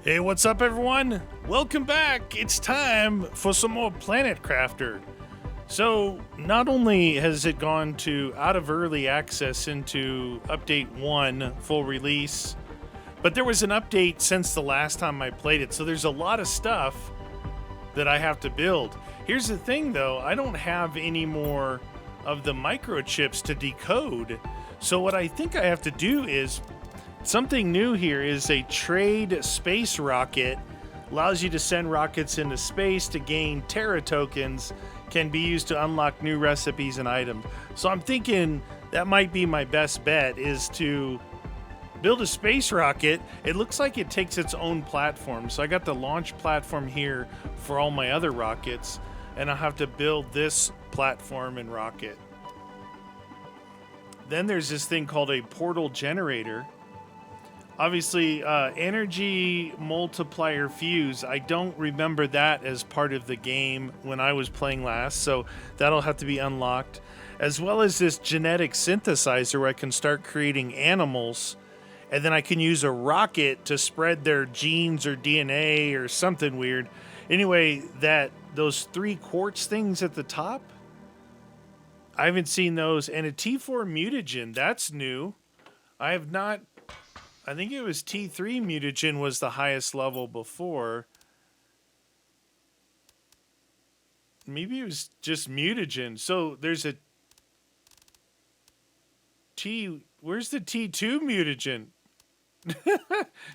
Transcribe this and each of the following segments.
Hey, what's up, everyone? Welcome back. It's time for some more Planet Crafter. So, not only has it gone to out of early access into update 1 full release, but there was an update since the last time I played it. So there's a lot of stuff that I have to build. Here's the thing though, I don't have any more of the microchips to decode. So what I think I have to do is something new here is a trade space rocket. Allows you to send rockets into space to gain Terra tokens, can be used to unlock new recipes and items. So I'm thinking that might be my best bet, is to build a space rocket. It looks like it takes its own platform. So I got the launch platform here for all my other rockets, and I'll have to build this platform and rocket. Then there's this thing called a portal generator. Obviously, energy multiplier fuse. I don't remember that as part of the game when I was playing last, so that'll have to be unlocked. As well as this genetic synthesizer where I can start creating animals, and then I can use a rocket to spread their genes or DNA or something weird. Anyway, those 3 quartz things at the top, I haven't seen those. And a T4 mutagen, that's new. I think it was T3 mutagen was the highest level before. Maybe it was just mutagen. So there's a where's the T2 mutagen?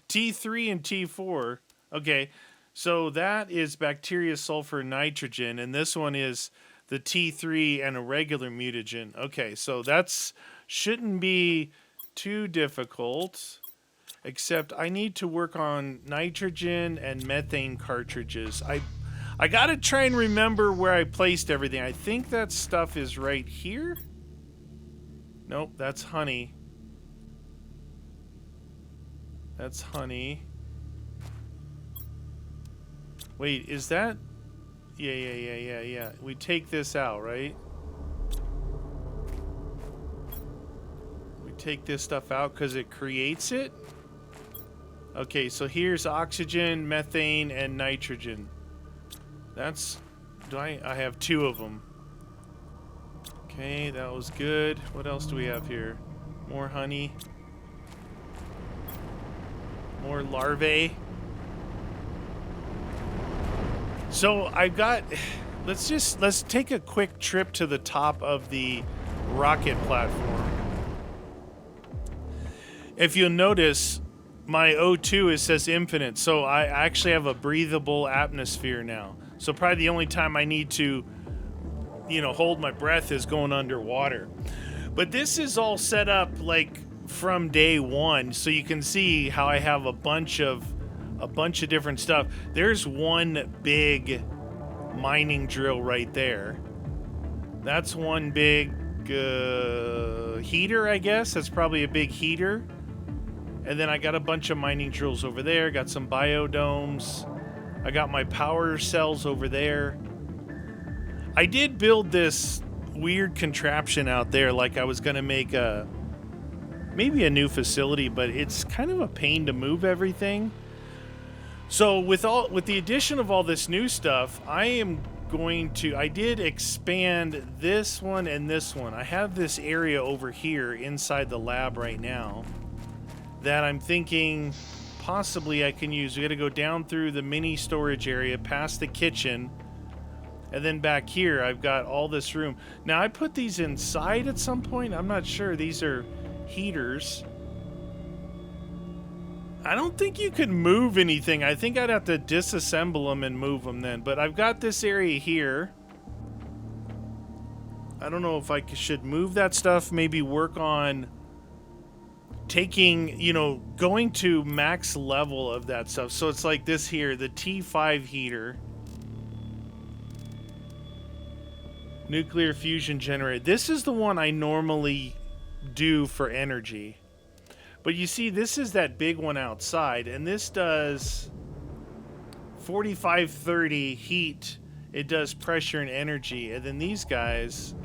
T3 and T4. Okay, so that is bacteria, sulfur, nitrogen, and this one is the T3 and a regular mutagen. Okay, so that's shouldn't be too difficult. Except I need to work on nitrogen and methane cartridges. I gotta try and remember where I placed everything. I think that stuff is right here. Nope, that's honey. That's honey. Wait, is that? Yeah. We take this out, right? We take this stuff out because it creates it? Okay, so here's oxygen, methane, and nitrogen. I have 2 of them. Okay, that was good. What else do we have here? More honey. More larvae. So I've got, let's take a quick trip to the top of the rocket platform. If you'll notice, my O2, it says infinite, so I actually have a breathable atmosphere now. So probably the only time I need to, hold my breath is going underwater. But this is all set up like from day 1, so you can see how I have a bunch of different stuff. There's one big mining drill right there. That's one big heater, I guess. That's probably a big heater. And then I got a bunch of mining drills over there. Got some biodomes. I got my power cells over there. I did build this weird contraption out there, like I was going to make maybe a new facility, but it's kind of a pain to move everything. So with the addition of all this new stuff, I did expand this one and this one. I have this area over here inside the lab right now that I'm thinking possibly I can use. We got to go down through the mini storage area, past the kitchen, and then back here I've got all this room. Now I put these inside at some point. I'm not sure. These are heaters. I don't think you could move anything. I think I'd have to disassemble them and move them then. But I've got this area here. I don't know if I should move that stuff, maybe work on taking, going to max level of that stuff. So it's like this here, the T5 heater. Nuclear fusion generator. This is the one I normally do for energy. But you see, this is that big one outside, and this does 45-30 heat. It does pressure and energy. And then these guys,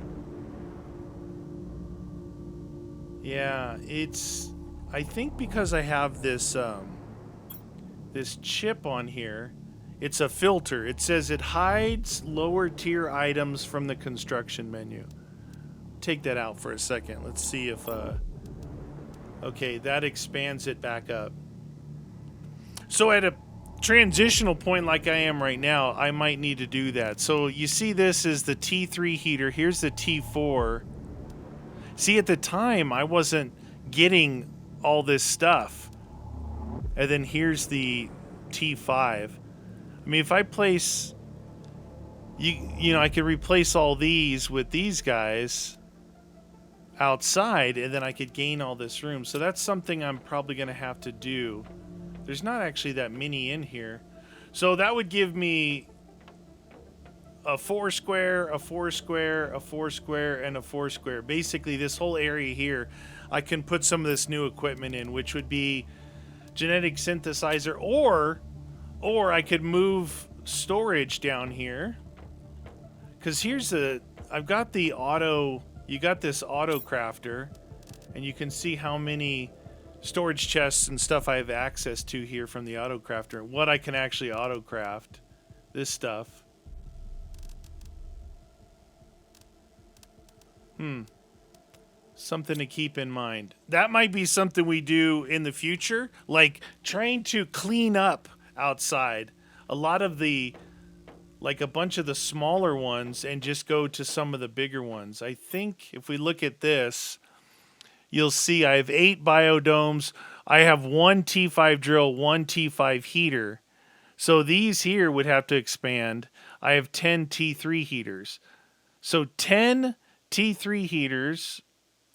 yeah, it's, I think because I have this this chip on here. It's a filter. It says it hides lower tier items from the construction menu. Take that out for a second. Let's see if okay, that expands it back up. So at a transitional point like I am right now, I might need to do that. So you see this is the T3 heater. Here's the T4. See, at the time, I wasn't getting all this stuff. And then here's the T5. I mean, if I place... You know, I could replace all these with these guys outside, and then I could gain all this room. So that's something I'm probably going to have to do. There's not actually that many in here. So that would give me a 4 square, a 4 square, a 4 square, and a 4 square. Basically, this whole area here, I can put some of this new equipment in, which would be genetic synthesizer, or I could move storage down here. Because here's I've got the auto, you got this auto crafter, and you can see how many storage chests and stuff I have access to here from the auto crafter. What I can actually auto craft. This stuff. Something to keep in mind. That might be something we do in the future. Like trying to clean up outside. A lot of like a bunch of the smaller ones and just go to some of the bigger ones. I think if we look at this, you'll see I have 8 biodomes. I have 1 T5 drill, 1 T5 heater. So these here would have to expand. I have 10 T3 heaters. So 10 T3 heaters,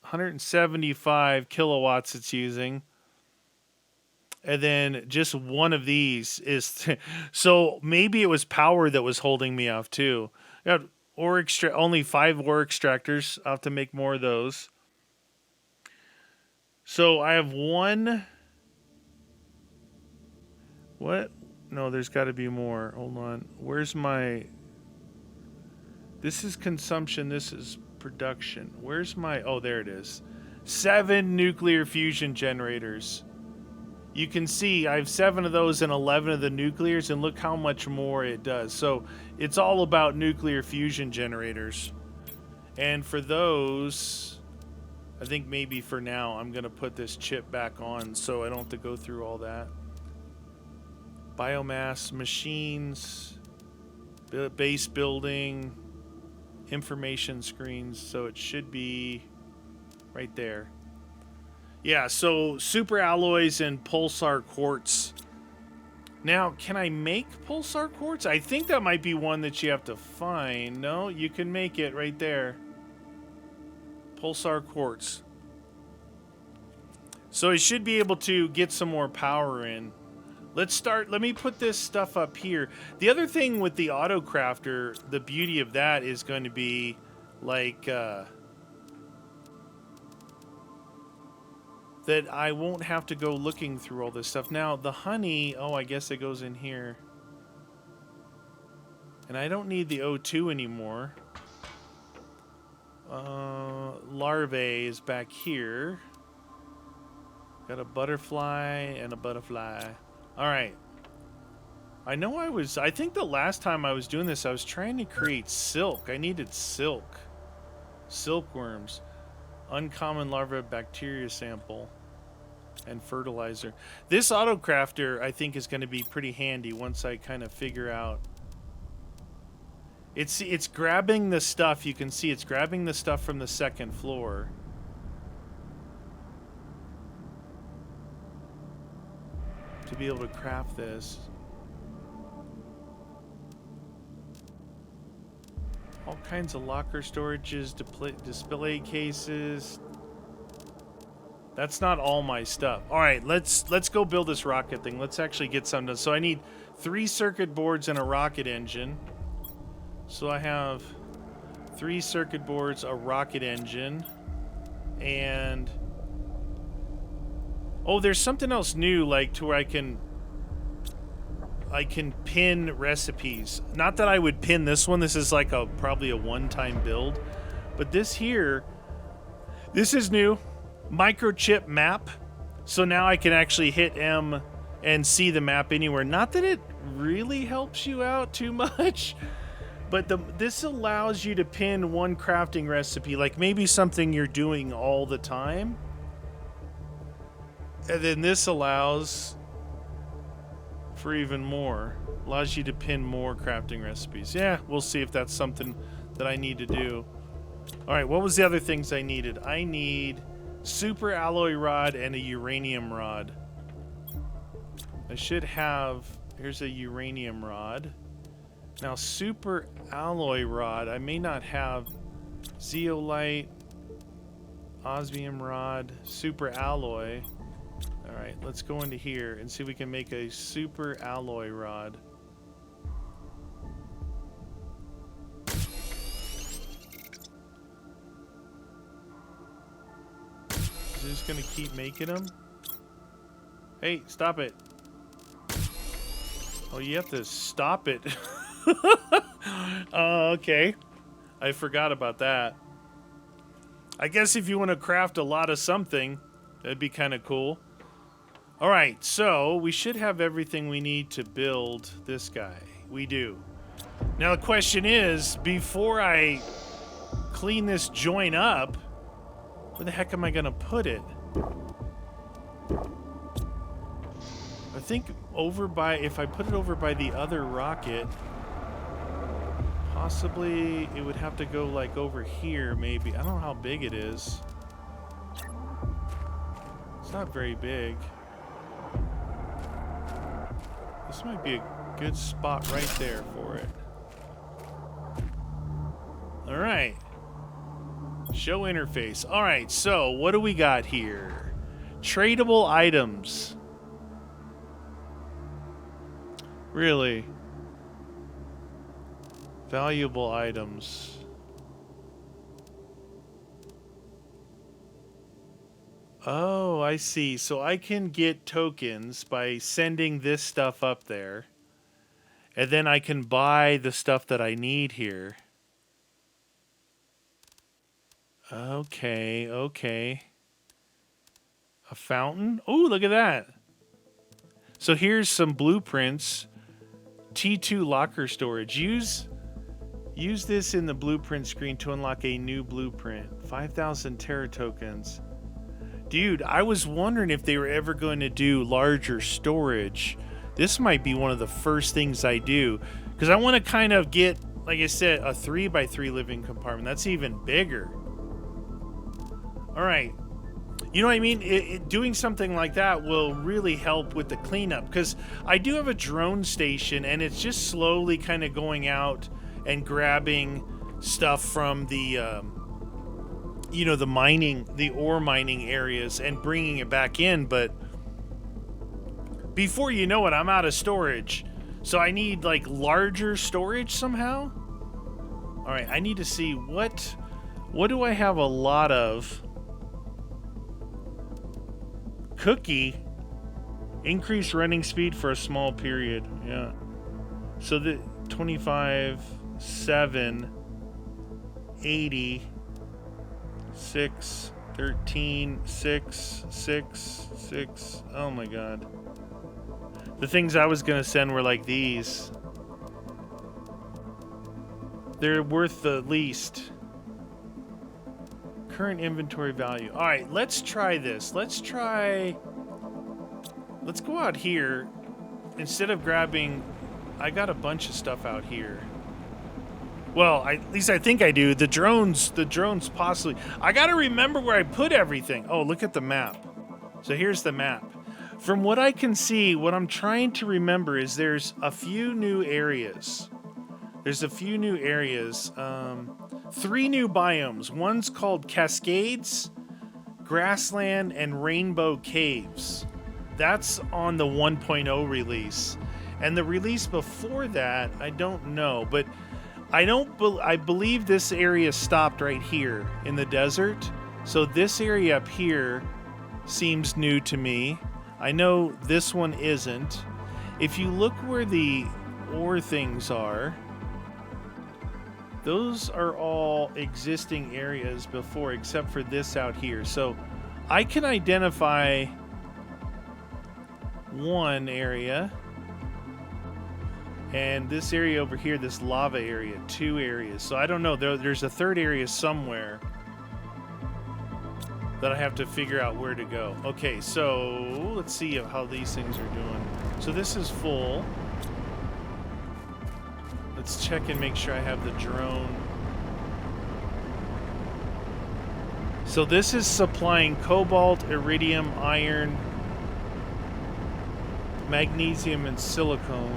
175 kilowatts it's using. And then just one of these is... so maybe it was power that was holding me off too. Got only 5 ore extractors. I'll have to make more of those. So I have 1... What? No, there's got to be more. Hold on. Where's my... This is consumption. This is production. Where's my... Oh, there it is. 7 nuclear fusion generators. You can see I have 7 of those and 11 of the nuclears, and look how much more it does. So it's all about nuclear fusion generators. And for those, I think maybe for now I'm going to put this chip back on so I don't have to go through all that. Biomass, machines, base building, information screens. So it should be right there. Yeah, so super alloys and pulsar quartz. Now, can I make pulsar quartz? I think that might be one that you have to find. No, you can make it right there. Pulsar quartz. So I should be able to get some more power in. Let's start. Let me put this stuff up here. The other thing with the auto crafter, the beauty of that is going to be like... that I won't have to go looking through all this stuff. Now, the honey, oh, I guess it goes in here. And I don't need the O2 anymore. Larvae is back here. Got a butterfly and a butterfly. All right. I think the last time I was doing this, I was trying to create silk. I needed silk. Silkworms. Uncommon larva bacteria sample and fertilizer. This auto crafter I think is going to be pretty handy once I kind of figure out. It's grabbing the stuff. You can see it's grabbing the stuff from the second floor. To be able to craft this. All kinds of locker storages, display cases. That's not all my stuff. All right, let's go build this rocket thing. Let's actually get something done. So I need 3 circuit boards and a rocket engine. So I have 3 circuit boards, a rocket engine, and oh, there's something else new, like to where I can pin recipes. Not that I would pin this one. This is like probably a one-time build. But this here, this is new. Microchip map. So now I can actually hit M and see the map anywhere. Not that it really helps you out too much, but this allows you to pin one crafting recipe, like maybe something you're doing all the time. And then this allows for even more. Allows you to pin more crafting recipes. Yeah, we'll see if that's something that I need to do. All right, what was the other things I needed? I need super alloy rod and a uranium rod. I should have... Here's a uranium rod. Now, super alloy rod, I may not have zeolite, osmium rod, super alloy. All right, let's go into here and see if we can make a super alloy rod. Is it just gonna keep making them? Hey, stop it. Oh, you have to stop it. Okay. I forgot about that. I guess if you want to craft a lot of something, that'd be kind of cool. All right, so we should have everything we need to build this guy. We do. Now the question is, before I clean this joint up, where the heck am I gonna put it? I think over by, if I put it over by the other rocket, possibly it would have to go like over here maybe. I don't know how big it is. It's not very big. This might be a good spot right there for it. All right. Show interface. All right, so what do we got here? Tradable items. Really? Valuable items. Oh, I see. So I can get tokens by sending this stuff up there. And then I can buy the stuff that I need here. Okay, okay. A fountain? Oh, look at that. So here's some blueprints. T2 locker storage. Use this in the blueprint screen to unlock a new blueprint. 5,000 Terra tokens. Dude, I was wondering if they were ever going to do larger storage. This might be one of the first things I do, because I want to kind of get, like I said, a 3x3 living compartment. That's even bigger. All right. You know what I mean? Doing something like that will really help with the cleanup, because I do have a drone station, and it's just slowly kind of going out and grabbing stuff from the, you know, the ore mining areas and bringing it back in. But before you know it, I'm out of storage. So I need like larger storage somehow. All right, I need to see what do I have a lot of? Cookie. Increase running speed for a small period. Yeah. So the 25, 7, 80, 6, 13, 6, 6, 6. Oh my god. The things I was gonna send were like these. They're worth the least. Current inventory value. All right, let's try this. Let's go out here. Instead of grabbing, I got a bunch of stuff out here. Well, at least I think I do. The drones possibly. I got to remember where I put everything. Oh, look at the map. So here's the map. From what I can see, what I'm trying to remember is there's a few new areas. There's a few new areas. 3 new biomes. One's called Cascades, Grassland, and Rainbow Caves. That's on the 1.0 release. And the release before that, I don't know, but I believe this area stopped right here in the desert. So this area up here seems new to me. I know this one isn't. If you look where the ore things are, those are all existing areas before, except for this out here. So I can identify one area. And this area over here, this lava area, 2 areas. So I don't know. There's a 3rd area somewhere that I have to figure out where to go. Okay, so let's see how these things are doing. So this is full. Let's check and make sure I have the drone. So this is supplying cobalt, iridium, iron, magnesium, and silicon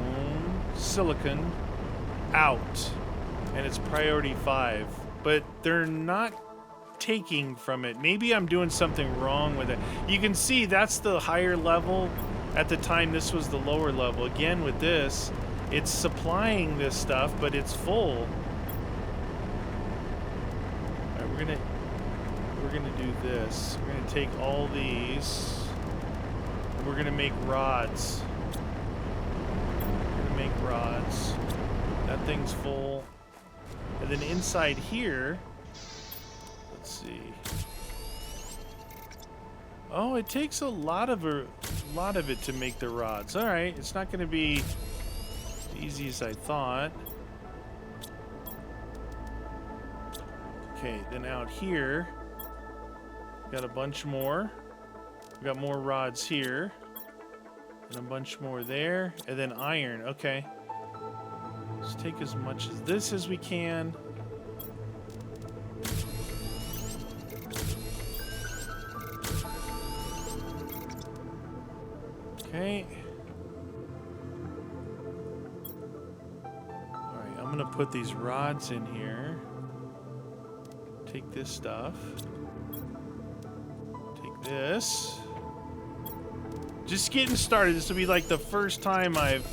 out. And it's priority 5. But they're not taking from it. Maybe I'm doing something wrong with it. You can see that's the higher level. At the time, this was the lower level. Again, with this, it's supplying this stuff, but it's full. All right, we're gonna do this. We're gonna take all these, and we're gonna make rods. We're gonna make rods. That thing's full, and then inside here, let's see. Oh, it takes a lot of it to make the rods. All right, it's not gonna be as easy as I thought. Okay, then out here, got a bunch more. We got more rods here, and a bunch more there, and then iron. Okay, let's take as much of this as we can. Okay. All right, I'm gonna put these rods in here. Take this stuff. Take this. Just getting started. This will be like the first time I've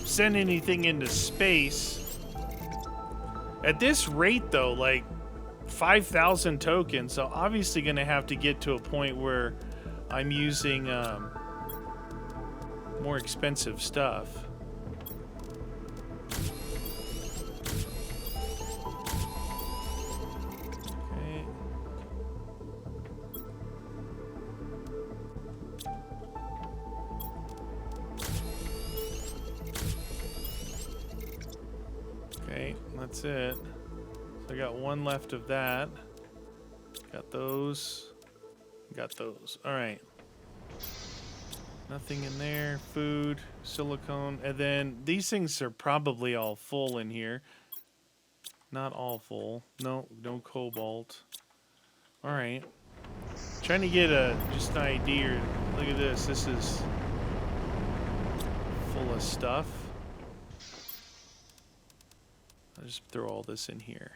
sent anything into space. At this rate, though, like 5,000 tokens, so obviously gonna have to get to a point where I'm using more expensive stuff. Okay. Okay, that's it. So I got one left of that. Got those. Got those. All right. Nothing in there. Food, silicone, and then these things are probably all full in here. Not all full. No cobalt. All right. Trying to get just an idea. Look at this. This is full of stuff. I'll just throw all this in here.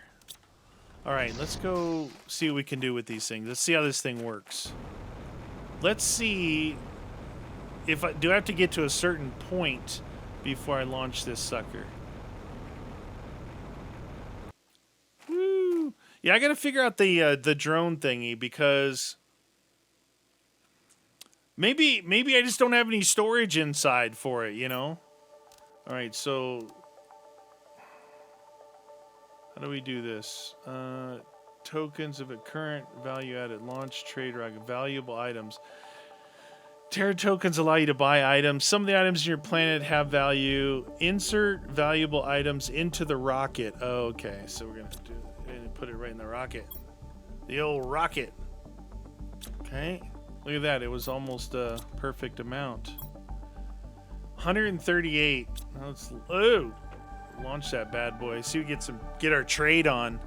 All right, let's go see what we can do with these things. Let's see how this thing works. Let's see. Do I have to get to a certain point before I launch this sucker? Woo! Yeah, I got to figure out the drone thingy because maybe I just don't have any storage inside for it, you know? All right, so how do we do this? Tokens of a current value added launch trade rocket valuable items. Terra tokens allow you to buy items. Some of the items in your planet have value. Insert valuable items into the rocket. Oh, okay, so we're gonna put it right in the rocket. The old rocket. Okay, look at that. It was almost a perfect amount. 138. Let's launch that bad boy. See, we get our trade on.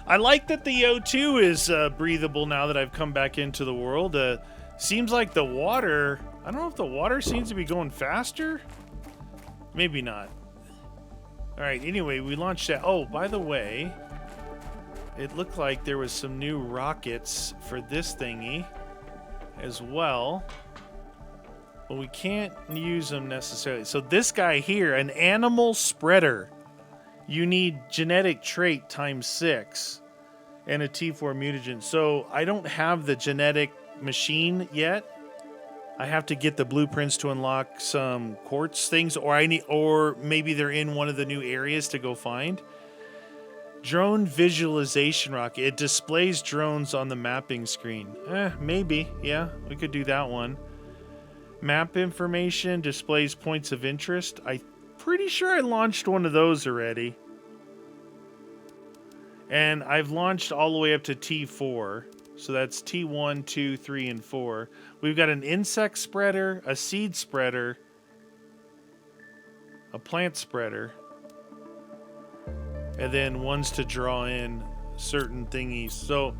I like that the O2 is breathable now that I've come back into the world. Seems like the water, I don't know if the water seems to be going faster. Maybe not. All right, anyway, we launched that. Oh, by the way, it looked like there was some new rockets for this thingy as well. But we can't use them necessarily. So this guy here, an animal spreader. You need genetic trait ×6 and a T4 mutagen. So I don't have the genetic machine yet. I have to get the blueprints to unlock some quartz things, or maybe they're in one of the new areas to go find. Drone visualization rocket. It displays drones on the mapping screen. Maybe. Yeah, we could do that one. Map information displays points of interest. I'm pretty sure I launched one of those already. And I've launched all the way up to T4. So that's T1, 2, 3, and 4. We've got an insect spreader, a seed spreader, a plant spreader, and then ones to draw in certain thingies. So,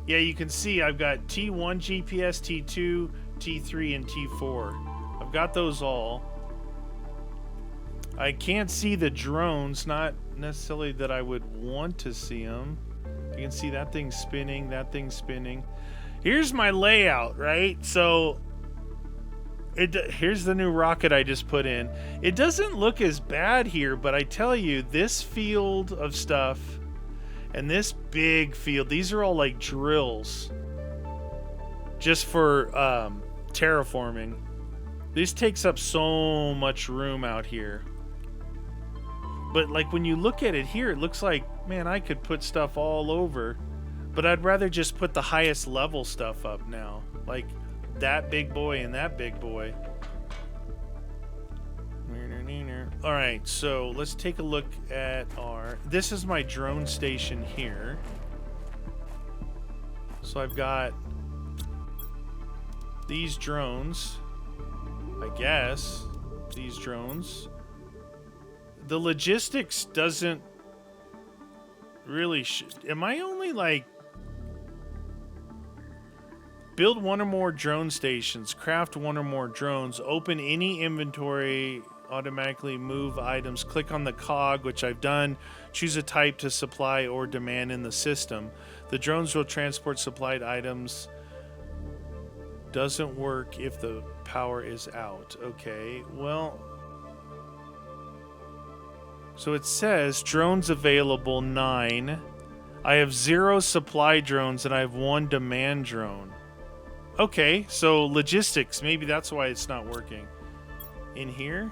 yeah, you can see I've got T1 GPS, T2, T3, and T4. I've got those all. I can't see the drones, not necessarily that I would want to see them. You can see that thing spinning, that thing spinning. Here's my layout, right? So here's the new rocket I just put in. It doesn't look as bad here, but I tell you, this field of stuff and this big field, these are all like drills just for terraforming. This takes up so much room out here. But like when you look at it here, it looks like, man, I could put stuff all over. But I'd rather just put the highest level stuff up now. Like that big boy and that big boy. Alright, so let's take a look at our... This is my drone station here. So I've got these drones. I guess. These drones. The logistics doesn't really... Am I only like... Build one or more drone stations. Craft one or more drones. Open any inventory. Automatically move items. Click on the cog, which I've done. Choose a type to supply or demand in the system. The drones will transport supplied items. Doesn't work if the power is out. Okay, well... So it says drones available 9. I have 0 supply drones and I have 1 demand drone. Okay, so logistics. Maybe that's why it's not working. In here?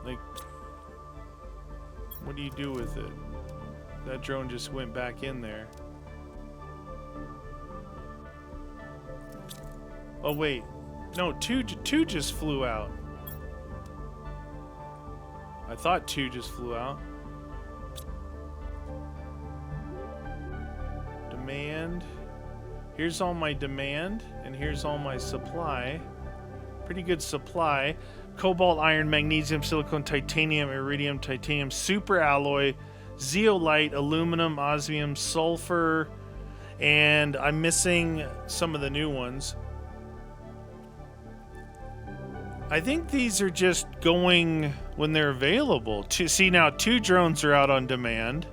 Like, what do you do with it? That drone just went back in there. Oh, wait. No, two just flew out. I thought 2 just flew out. Demand. Here's all my demand, and here's all my supply. Pretty good supply. Cobalt, iron, magnesium, silicon, titanium, iridium, titanium, super alloy, zeolite, aluminum, osmium, sulfur, and I'm missing some of the new ones. I think these are just going when they're available. See, now 2 drones are out on demand.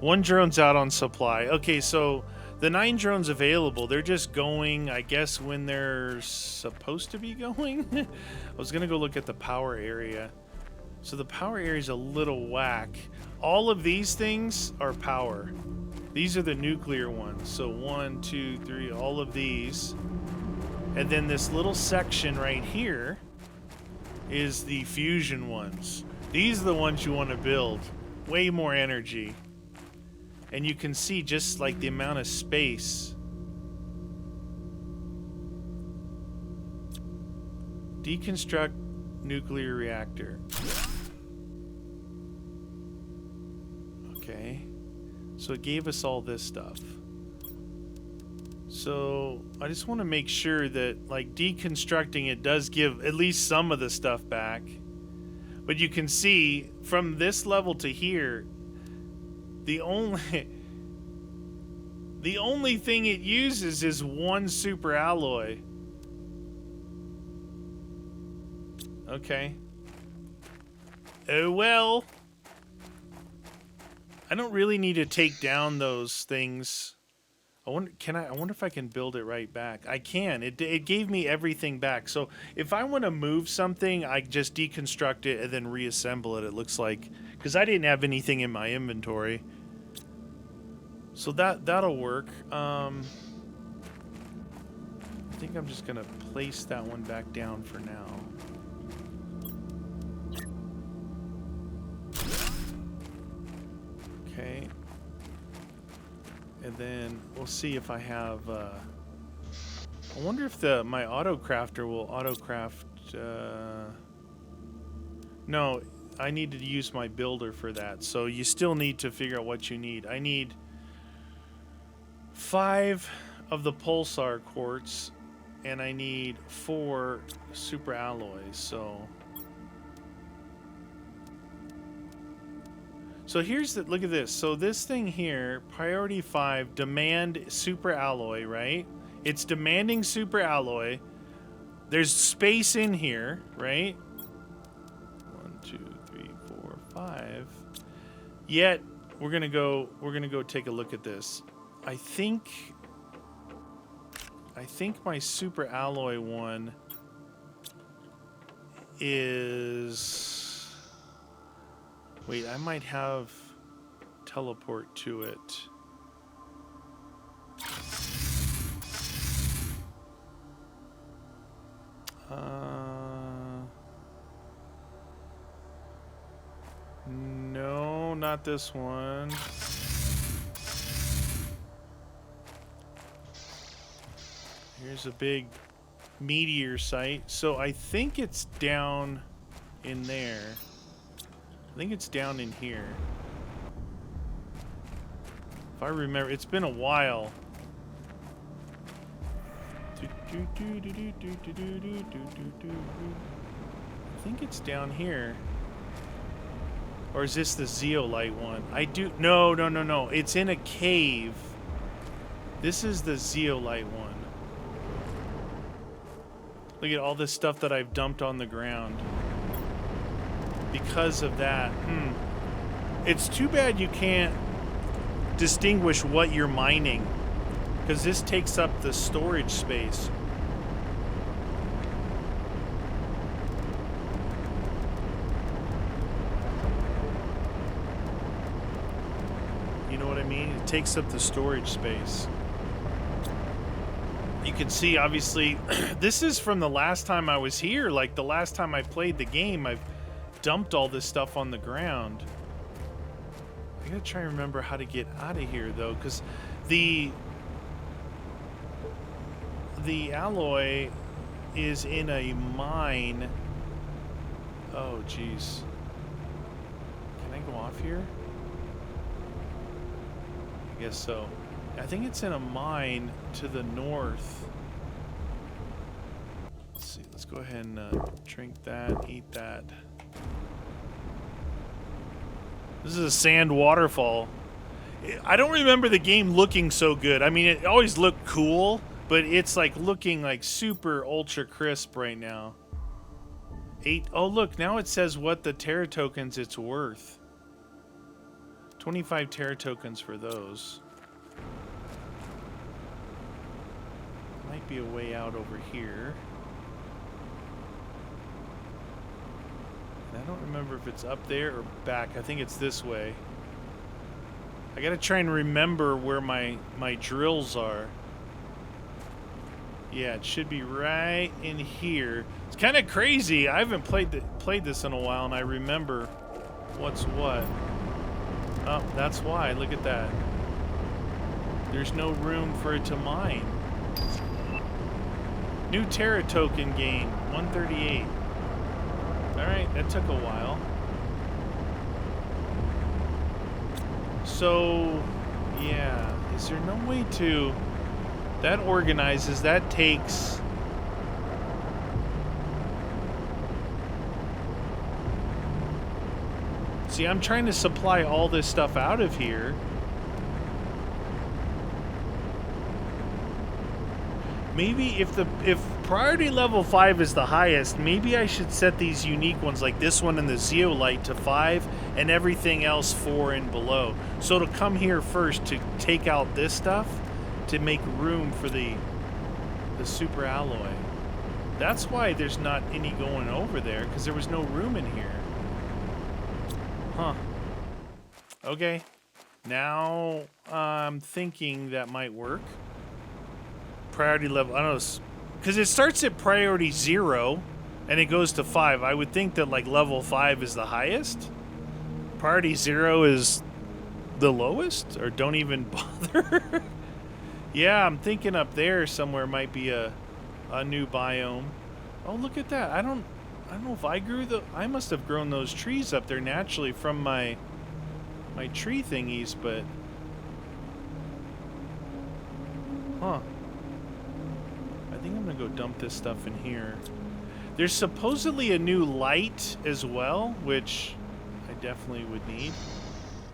1 drone's out on supply. Okay, so the 9 drones available, they're just going, I guess, when they're supposed to be going. I was going to go look at the power area. So the power area is a little whack. All of these things are power. These are the nuclear ones. So 1, 2, 3, all of these. And then this little section right here is the fusion ones. These are the ones you want to build. Way more energy. And you can see just like the amount of space. Deconstruct nuclear reactor. Okay. So it gave us all this stuff. So I just want to make sure that like deconstructing it does give at least some of the stuff back. But you can see from this level to here, the only thing it uses is 1 super alloy. Okay. Oh well. I don't really need to take down those things. I wonder if I can build it right back. I can. It gave me everything back. So if I want to move something, I just deconstruct it and then reassemble it. It looks like, because I didn't have anything in my inventory. So that'll work. I think I'm just gonna place that one back down for now. Okay. And then we'll see if I have... I wonder if my auto crafter will auto craft... No, I need to use my builder for that. So you still need to figure out what you need. I need 5 of the pulsar quartz, and I need 4 super alloys. So here's the, look at this. So this thing here, priority 5, demand super alloy, right? It's demanding super alloy. There's space in here, right? 1, 2, 3, 4, 5. Yet we're gonna go take a look at this. I think my super alloy one is... Wait, I might have teleport to it. No, not this one. Here's a big meteor site. So I think it's down in there. I think it's down in here. If I remember, it's been a while. I think it's down here. Or is this the zeolite one? No. It's in a cave. This is the zeolite one. Look at all this stuff that I've dumped on the ground. Because of that. It's too bad you can't distinguish what you're mining, because this takes up the storage space. You know what I mean? It takes up the storage space. You can see, obviously, this is from the last time I was here. Like, the last time I played the game, I've dumped all this stuff on the ground. I gotta try and remember how to get out of here, though, because the alloy is in a mine. Oh, jeez. Can I go off here? I guess so. I think it's in a mine to the north. Let's see. Let's go ahead and drink that, eat that. This is a sand waterfall. I don't remember the game looking so good. I mean, it always looked cool, but it's like looking like super ultra crisp right now. 8. Oh, look, now it says what the Terra tokens it's worth. 25 Terra tokens for those. Might be a way out over here. I don't remember if it's up there or back. I think it's this way. I gotta try and remember where my drills are. Yeah, it should be right in here. It's kind of crazy. I haven't played this in a while, and I remember what's what. Oh, that's why. Look at that. There's no room for it to mine. New Terra token gain, 138. Alright, that took a while. So, yeah. Is there no way to... That organizes, that takes... See, I'm trying to supply all this stuff out of here. Maybe if priority level 5 is the highest, maybe I should set these unique ones like this one and the zeolite to 5 and everything else 4 and below. So it'll come here first to take out this stuff to make room for the super alloy. That's why there's not any going over there, because there was no room in here. Huh. Okay. Now I'm thinking that might work. Priority level, I don't know, because it starts at priority 0 and it goes to 5. I would think that like level 5 is the highest. Priority 0 is The lowest? Or don't even bother? Yeah, I'm thinking up there somewhere might be a new biome. Oh, look at that. I don't know if I grew I must have grown those trees up there naturally from my tree thingies, but huh. I think I'm gonna go dump this stuff in here. There's supposedly a new light as well, which I definitely would need.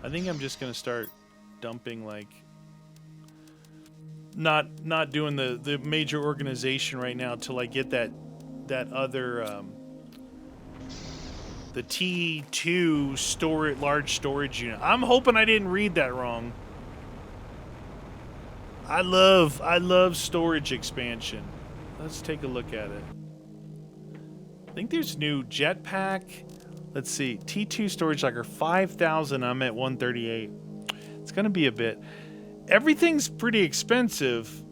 I think I'm just gonna start dumping, like, not doing the major organization right now till I get that other the T2 large storage unit. I'm hoping I didn't read that wrong. I love storage expansion. Let's take a look at it. I think there's new jetpack. Let's see. T2 storage locker 5,000. I'm at 138. It's going to be a bit. Everything's pretty expensive.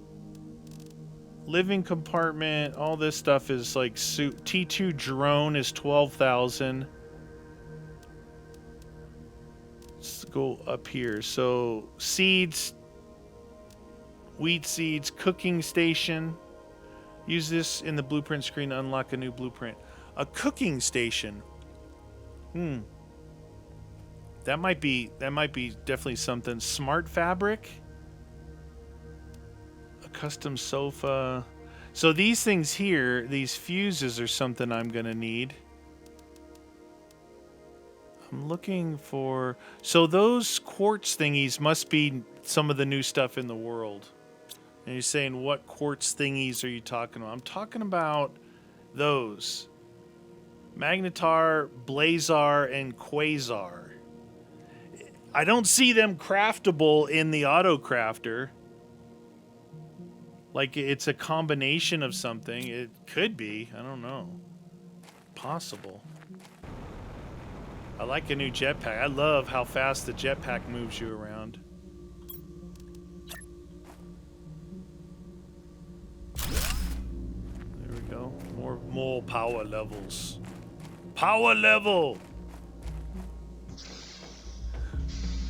Living compartment, all this stuff is like T2 drone is 12,000. Let's go up here. So seeds, wheat seeds, cooking station. Use this in the blueprint screen to unlock a new blueprint. A cooking station. That might be definitely something. Smart fabric. A custom sofa. So these things here, these fuses are something I'm gonna need. I'm looking for... So those quartz thingies must be some of the new stuff in the world. And you're saying, what quartz thingies are you talking about? I'm talking about those. Magnetar, Blazar, and Quasar. I don't see them craftable in the auto crafter. Like it's a combination of something. It could be. I don't know. Possible. I like a new jetpack. I love how fast the jetpack moves you around. There we go. More power levels. Power level!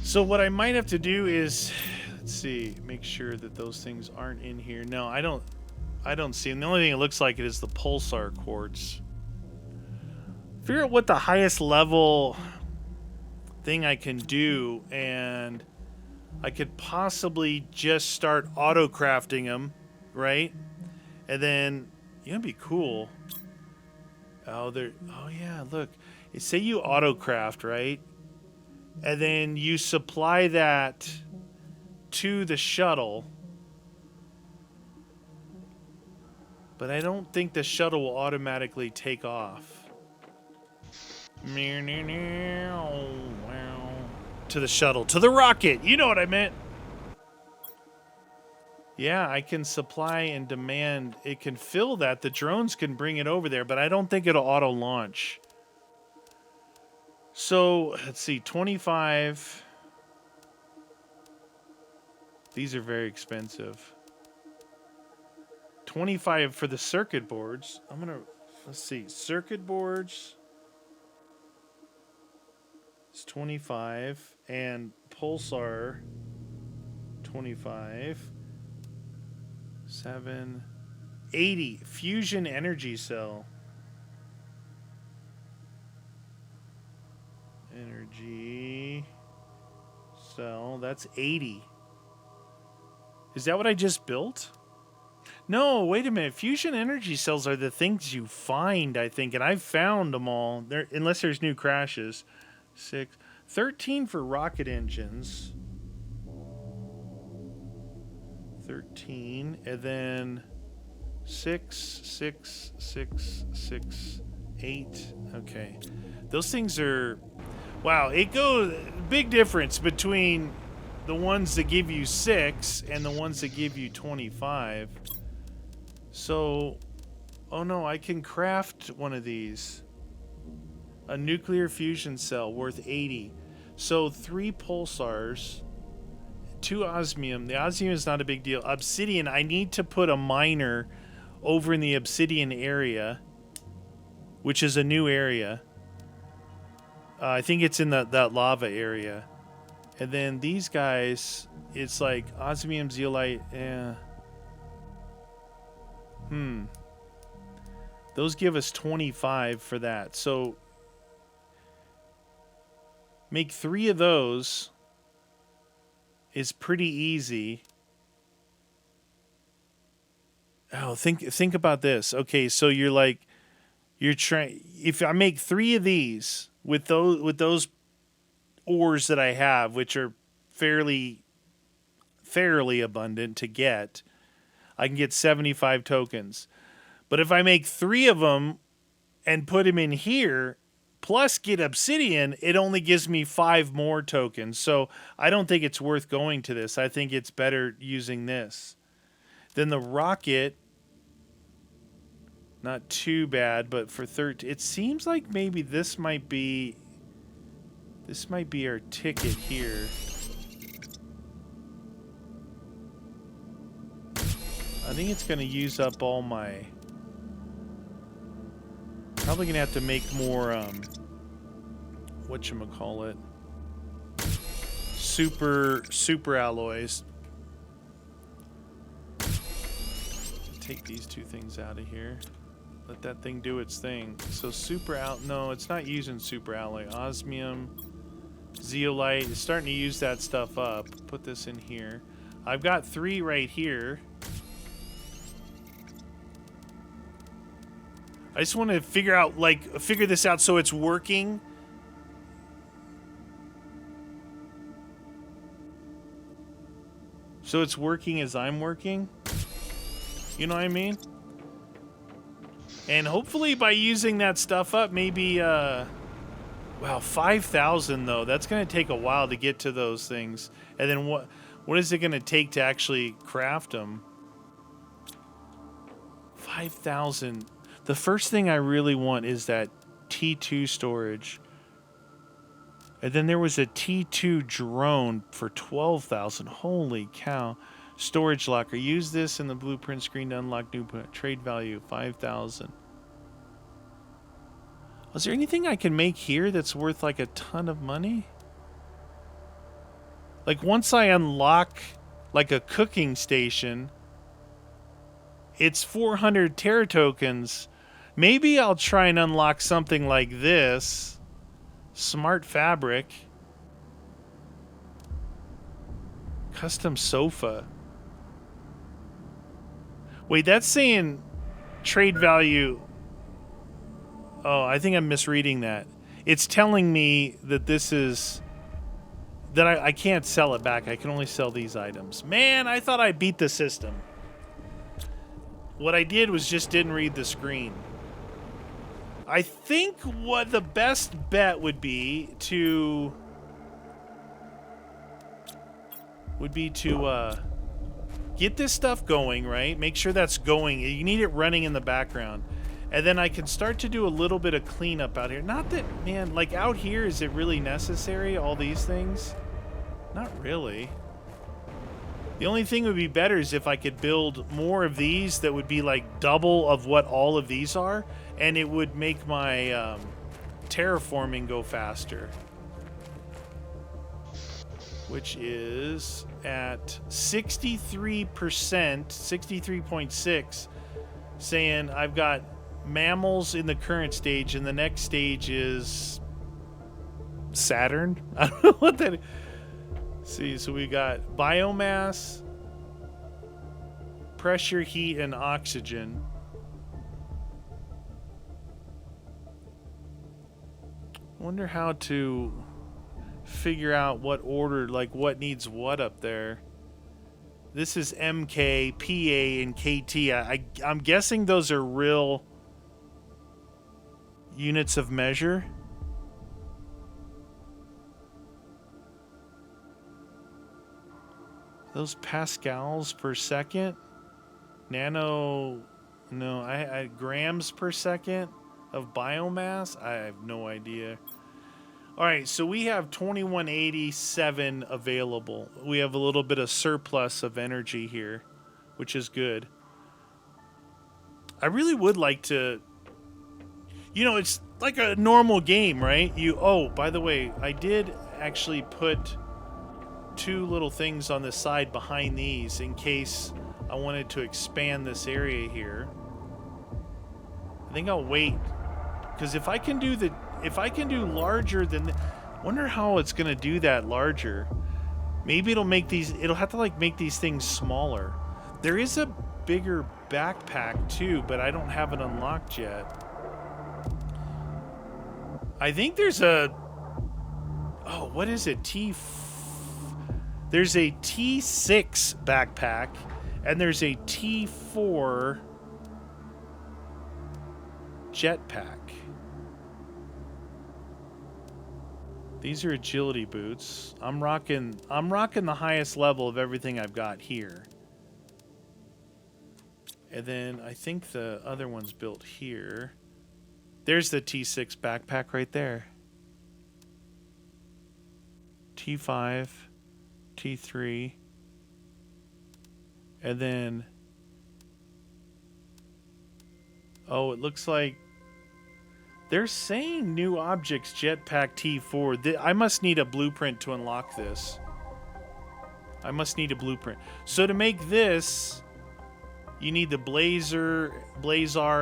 So what I might have to do is, let's see, make sure that those things aren't in here. No, I don't see them. The only thing it looks like it is the pulsar quartz. Figure out what the highest level thing I can do, and I could possibly just start auto crafting them, right? And then, it'd be cool. Oh, yeah, look. Say you auto craft, right? And then you supply that to the shuttle. But I don't think the shuttle will automatically take off. To the shuttle. To the rocket! You know what I meant! Yeah, I can supply and demand. It can fill that. The drones can bring it over there, but I don't think it'll auto-launch. So, let's see, 25. These are very expensive. 25 for the circuit boards. Let's see, circuit boards. It's 25. And pulsar, 25. 7. 80. Fusion energy cell. Energy cell. That's 80. Is that what I just built? No, wait a minute. Fusion energy cells are the things you find, I think, and I've found them all. Unless there's new crashes. 6. 13 for rocket engines. 13, and then 6, 6, 6, 6, 8. Okay. Those things are... Wow, it goes... Big difference between the ones that give you 6 and the ones that give you 25. So... Oh no, I can craft one of these. A nuclear fusion cell worth 80. So 3 pulsars... 2 osmium. The osmium is not a big deal. Obsidian, I need to put a miner over in the obsidian area, which is a new area. I think it's in that lava area. And then these guys, it's like osmium, zeolite, those give us 25 for that. So make 3 of those is pretty easy. Oh, think about this. Okay, so you're trying. If I make 3 of these with those ores that I have, which are fairly abundant to get, I can get 75 tokens. But if I make 3 of them and put them in here, plus get obsidian, it only gives me 5 more tokens. So I don't think it's worth going to this. I think it's better using this. Then the rocket, not too bad, but for 13, it seems like maybe this might be our ticket here. I think it's going to use up all my... Probably going to have to make more, whatchamacallit, super alloys. Take these 2 things out of here. Let that thing do its thing. So no, it's not using super alloy. Osmium, zeolite, it's starting to use that stuff up. Put this in here. I've got 3 right here. I just want to figure this out so it's working. So it's working as I'm working. You know what I mean? And hopefully by using that stuff up, maybe, wow, 5,000 though. That's going to take a while to get to those things. And then what is it going to take to actually craft them? 5,000. The first thing I really want is that T2 storage. And then there was a T2 drone for 12,000. Holy cow. Storage locker. Use this in the blueprint screen to unlock new trade value. 5,000. Was there anything I can make here that's worth like a ton of money? Like once I unlock like a cooking station, it's 400 Terra tokens. Maybe I'll try and unlock something like this. Smart fabric. Custom sofa. Wait, that's saying trade value. Oh, I think I'm misreading that. It's telling me that this is... that I can't sell it back. I can only sell these items. Man, I thought I beat the system. What I did was just didn't read the screen. I think what the best bet would be to get this stuff going, right? Make sure that's going. You need it running in the background. And then I can start to do a little bit of cleanup out here. Not that, man, like out here, is it really necessary, all these things? Not really. The only thing would be better is if I could build more of these that would be like double of what all of these are, and it would make my terraforming go faster. Which is at 63%, 63.6, saying I've got mammals in the current stage, and the next stage is Saturn. I don't know what that is. See, so we got biomass, pressure, heat, and oxygen. Wonder how to figure out what order, like what needs what up there. This is MK, PA, and KT. I'm guessing those are real units of measure. Those pascals per second? Nano... No, I grams per second of biomass? I have no idea. Alright, so we have 2187 available. We have a little bit of surplus of energy here, which is good. I really would like to... You know, it's like a normal game, right? Oh, by the way, I did actually put two little things on the side behind these in case I wanted to expand this area here. I think I'll wait, because if I can do larger than, wonder how it's gonna do that larger. Maybe it'll make these, it'll have to like make these things smaller. There is a bigger backpack too, but I don't have it unlocked yet. I think there's a, oh, what is it? There's a T6 backpack and there's a T4 jetpack. These are agility boots. I'm rocking the highest level of everything I've got here. And then I think the other one's built here. There's the T6 backpack right there. T5, T3, and then, oh, it looks like they're saying new objects jetpack T4. I must need a blueprint to unlock this. I must need a blueprint. So to make this, you need the blazar,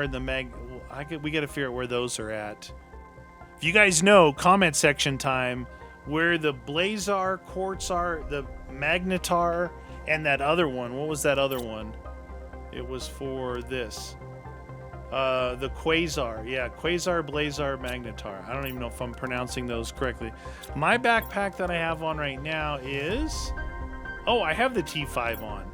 and the we got to figure out where those are at. If you guys know, comment section time, where the blazar, quartz are, the magnetar, and that other one. What was that other one? It was for this. The quasar. Yeah, quasar, blazar, magnetar. I don't even know if I'm pronouncing those correctly. My backpack that I have on right now is... Oh, I have the T5 on.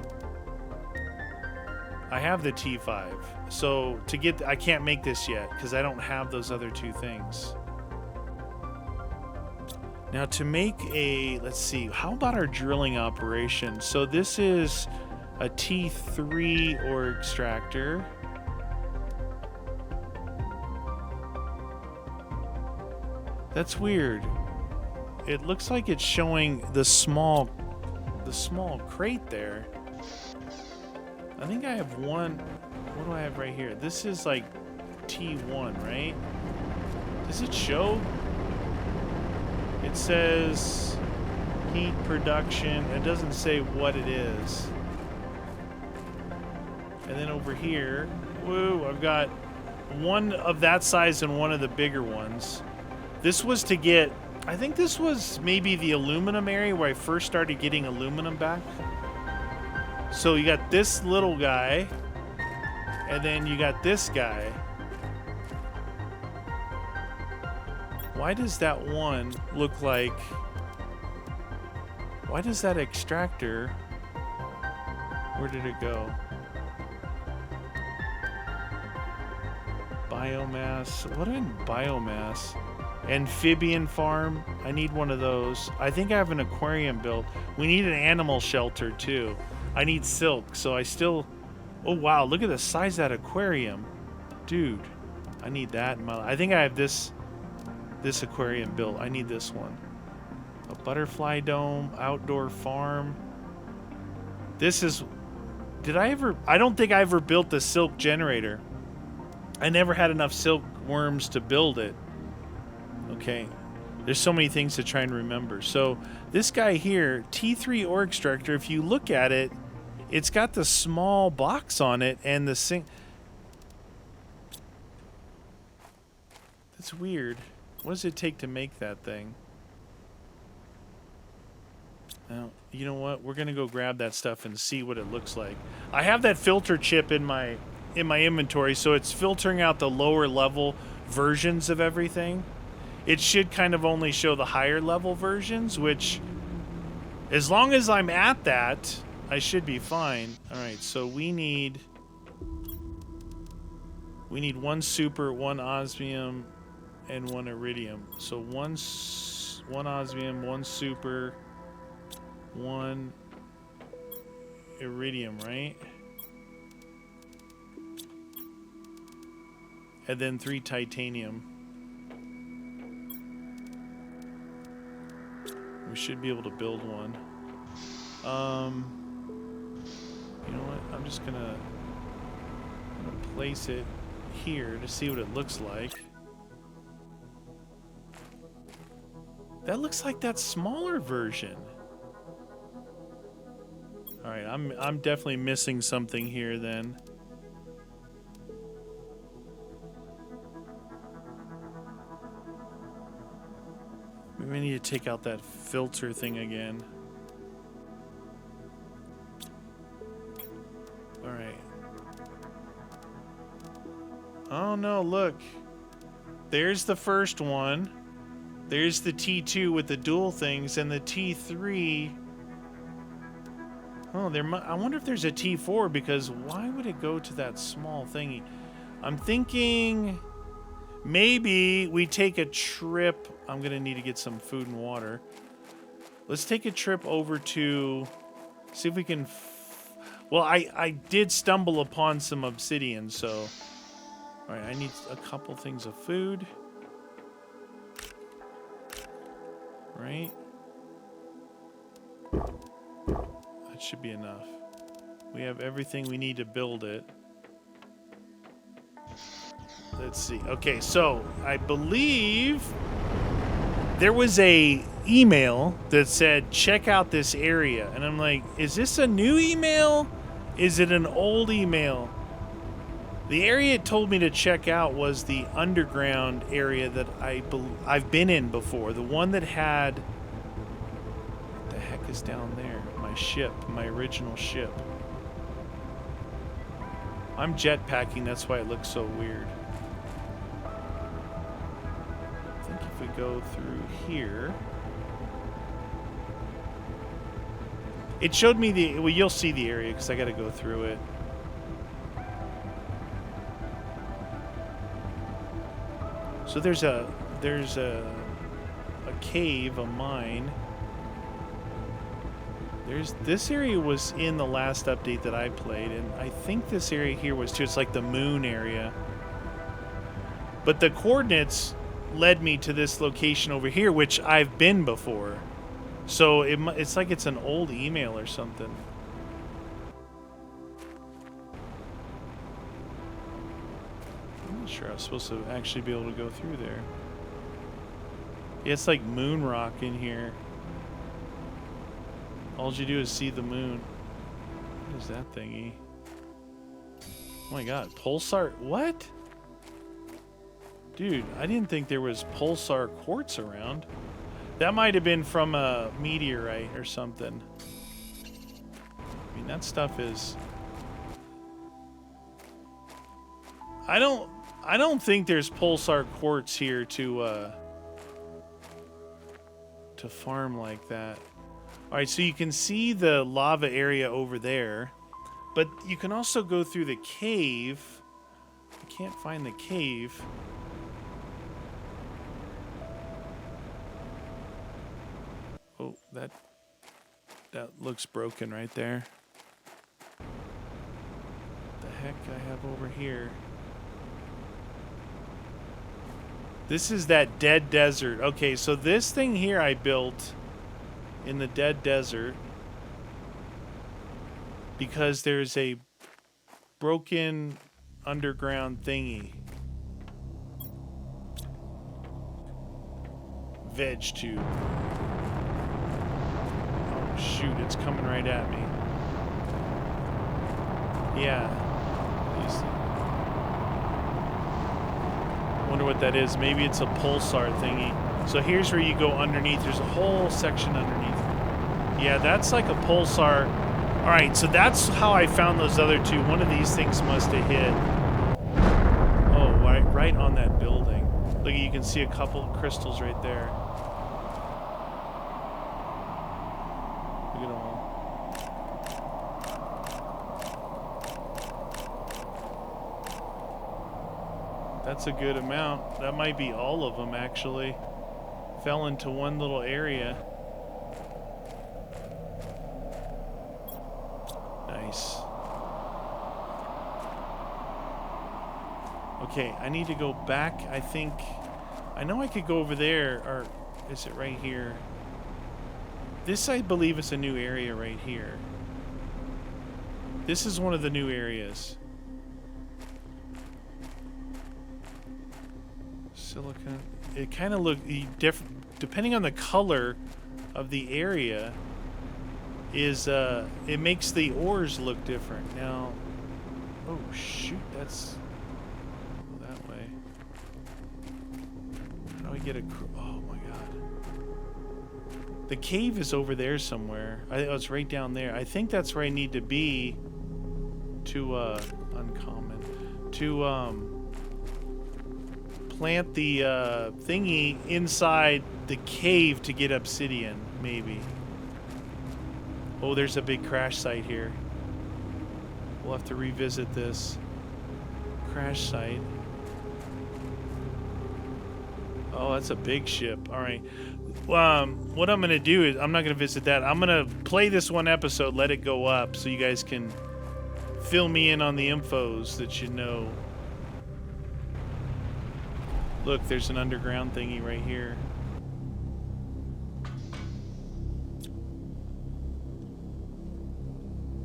I have the T5. So to get... I can't make this yet because I don't have those other two things. Now to make a... Let's see. How about our drilling operation? So this is a T3 ore extractor. That's weird. It looks like it's showing the small crate there. I think I have one. What do I have right here? This is like T1, right? Does it show? It says heat production. It doesn't say what it is. And then over here, woo, I've got one of that size and one of the bigger ones. This was to get, I think this was maybe the aluminum area where I first started getting aluminum back. So you got this little guy, and then you got this guy. Why does that one look like, why does that extractor, where did it go? Biomass, what in biomass? Amphibian farm. I need one of those. I think I have an aquarium built. We need an animal shelter too. I need silk, so I still... Oh wow, look at the size of that aquarium. Dude, I need that in my... I think I have this aquarium built. I need this one. A butterfly dome, outdoor farm. This is... Did I ever... I don't think I ever built the silk generator. I never had enough silk worms to build it. Okay, there's so many things to try and remember. So this guy here, T3 ore extractor, if you look at it, it's got the small box on it and the sink. That's weird. What does it take to make that thing? Now, you know what? We're gonna go grab that stuff and see what it looks like. I have that filter chip in my inventory, so it's filtering out the lower level versions of everything. It should kind of only show the higher level versions, which, as long as I'm at that, I should be fine. All right, so we need one super, one osmium, and one iridium. So one osmium, one super, one iridium, right? And then 3 titanium. We should be able to build one. You know what? I'm just gonna place it here to see what it looks like. That looks like that smaller version. All right, I'm definitely missing something here then. Maybe I need to take out that filter thing again. All right. Oh no, look. There's the first one. There's the T2 with the dual things, and the T3. Oh, I wonder if there's a T4, because why would it go to that small thingy? I'm thinking maybe we take a trip. I'm going to need to get some food and water. Let's take a trip over to see if we can... Well, I did stumble upon some obsidian, so... All right, I need a couple things of food. Right? That should be enough. We have everything we need to build it. Let's see. Okay, so I believe there was a email that said, check out this area. And I'm like, is this a new email? Is it an old email? The area it told me to check out was the underground area that I've been in before. The one that had... What the heck is down there? My ship. My original ship. I'm jetpacking, that's why it looks so weird. I think if we go through here... It showed me the... Well, you'll see the area because I got to go through it. So there's a cave, a mine. This area was in the last update that I played, and I think this area here was too. It's like the moon area. But the coordinates led me to this location over here, which I've been before. So it's like it's an old email or something. I'm not sure I was supposed to actually be able to go through there. Yeah, it's like moon rock in here. All you do is see the moon. What is that thingy? Oh my god, pulsar... What? Dude, I didn't think there was pulsar quartz around. That might have been from a meteorite or something. I mean, that stuff is... I don't think there's pulsar quartz here to farm like that. All right, so you can see the lava area over there, but you can also go through the cave. I can't find the cave. Oh, that looks broken right there. What the heck I have over here? This is that dead desert. Okay, so this thing here I built in the dead desert because there's a broken underground thingy. Veg tube. Oh shoot, it's coming right at me. Yeah. Wonder what that is. Maybe it's a pulsar thingy. So here's where you go underneath. There's a whole section underneath. Yeah, that's like a pulsar. All right, so that's how I found those other two. One of these things must have hit. Oh, right on that building. Look, you can see a couple of crystals right there. Look at them all. That's a good amount. That might be all of them, actually. Fell into one little area. Nice. Okay, I need to go back, I think. I know I could go over there, or is it right here? This, I believe, is a new area right here. This is one of the new areas. Silicon. It kind of looks different depending on the color of the area. is it makes the ores look different. Now, oh shoot, that's that way. How do I get a? Oh my god. The cave is over there somewhere. Oh, it's right down there. I think that's where I need to be to uncommon to plant the thingy inside the cave to get obsidian, maybe. Oh, there's a big crash site here. We'll have to revisit this crash site. Oh, that's a big ship. All right. What I'm going to do is I'm not going to visit that. I'm going to play this one episode, let it go up so you guys can fill me in on the infos that you know. Look, there's an underground thingy right here.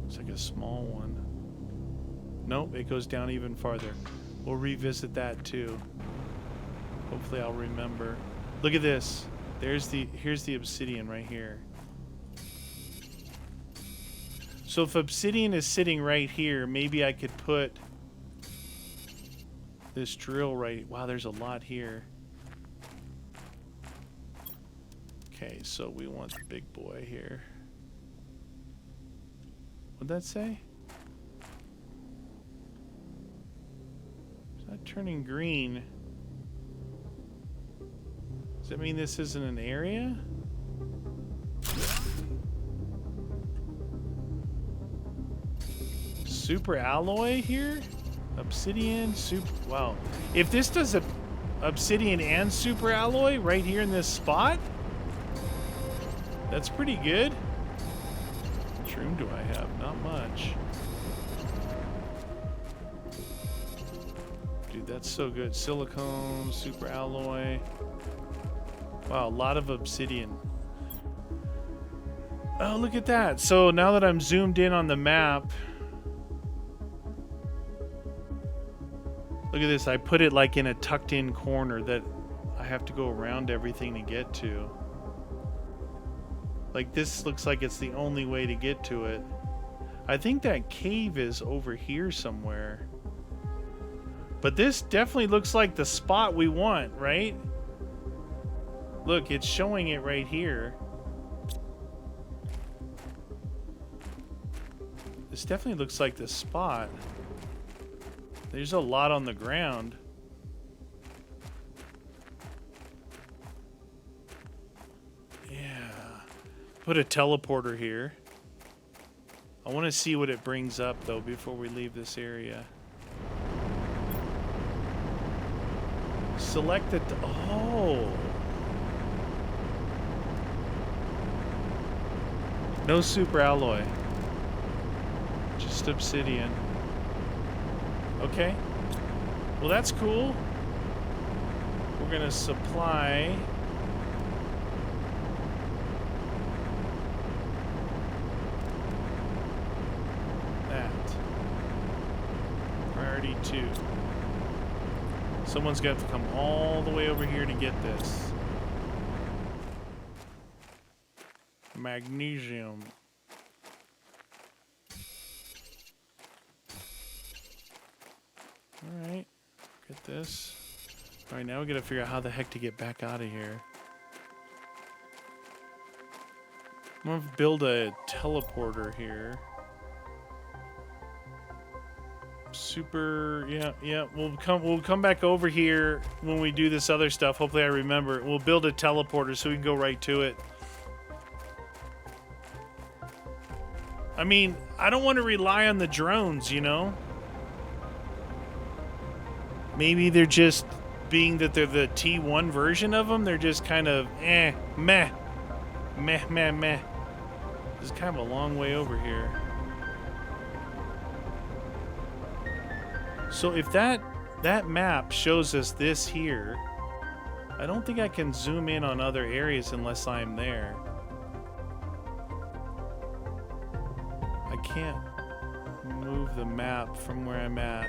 It's like a small one. Nope, it goes down even farther. We'll revisit that too. Hopefully I'll remember. Look at this. Here's the obsidian right here. So if obsidian is sitting right here, maybe I could put this drill right. Wow, there's a lot here. Okay, so we want the big boy here. What'd that say? It's not turning green. Does that mean this isn't an area? Super alloy here? Obsidian, super, wow. If this does a obsidian and super alloy right here in this spot, that's pretty good. How much room do I have? Not much. Dude, that's so good. Silicone, super alloy. Wow, a lot of obsidian. Oh, look at that. So now that I'm zoomed in on the map, look at this. I put it like in a tucked in corner that I have to go around everything to get to. Like this looks like it's the only way to get to it. I think that cave is over here somewhere. But this definitely looks like the spot we want, right? Look, it's showing it right here. This definitely looks like the spot. There's a lot on the ground. Yeah. Put a teleporter here. I want to see what it brings up, though, before we leave this area. Select the... Oh! No super alloy. Just obsidian. Okay. Well, that's cool. We're gonna supply that. Priority 2. Someone's got to come all the way over here to get this. Magnesium. Alright, get this. Alright, now we gotta figure out how the heck to get back out of here. I'm gonna build a teleporter here. Super, yeah. We'll come back over here when we do this other stuff. Hopefully I remember. We'll build a teleporter so we can go right to it. I mean, I don't want to rely on the drones, you know? Maybe they're just, being that they're the T1 version of them, they're just kind of, meh. This is kind of a long way over here. So if that map shows us this here, I don't think I can zoom in on other areas unless I'm there. I can't move the map from where I'm at.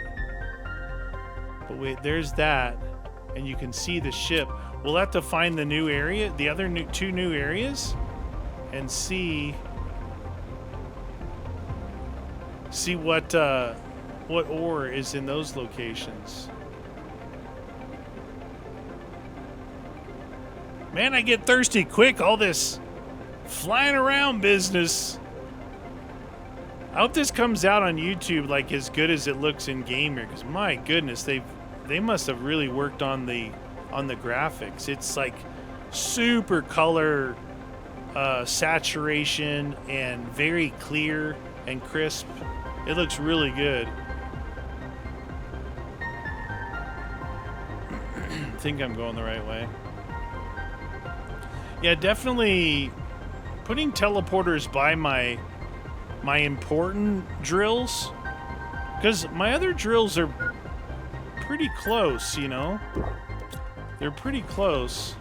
But wait, there's that, and you can see the ship. We'll have to find the new area, the other two new areas, and see See what ore is in those locations. Man, I get thirsty quick. All this flying around business. I hope this comes out on YouTube like as good as it looks in game here, because my goodness, they must have really worked on the graphics. It's like super color saturation and very clear and crisp. It looks really good. I think I'm going the right way. Yeah, definitely putting teleporters by my important drills, because my other drills are pretty close, you know? They're pretty close.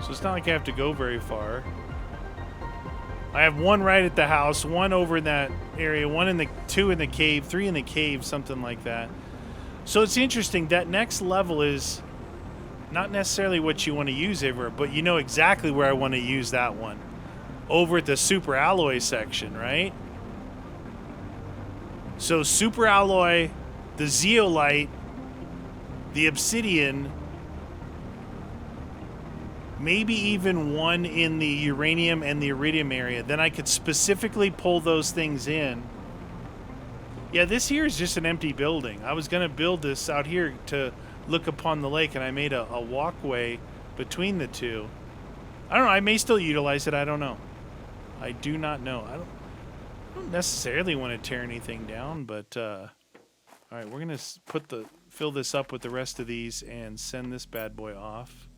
So it's not like I have to go very far. I have one right at the house, one over in that area, two in the cave, 3 in the cave, something like that. So it's interesting. That next level is not necessarily what you want to use everywhere, but you know exactly where I want to use that one. Over at the super alloy section, right? So super alloy, the zeolite, the obsidian, maybe even one in the uranium and the iridium area. Then I could specifically pull those things in. Yeah, this here is just an empty building. I was going to build this out here to look upon the lake, and I made a walkway between the two. I don't know. I may still utilize it. I don't know. I do not know. I don't necessarily want to tear anything down, but all right, we're going to fill this up with the rest of these and send this bad boy off.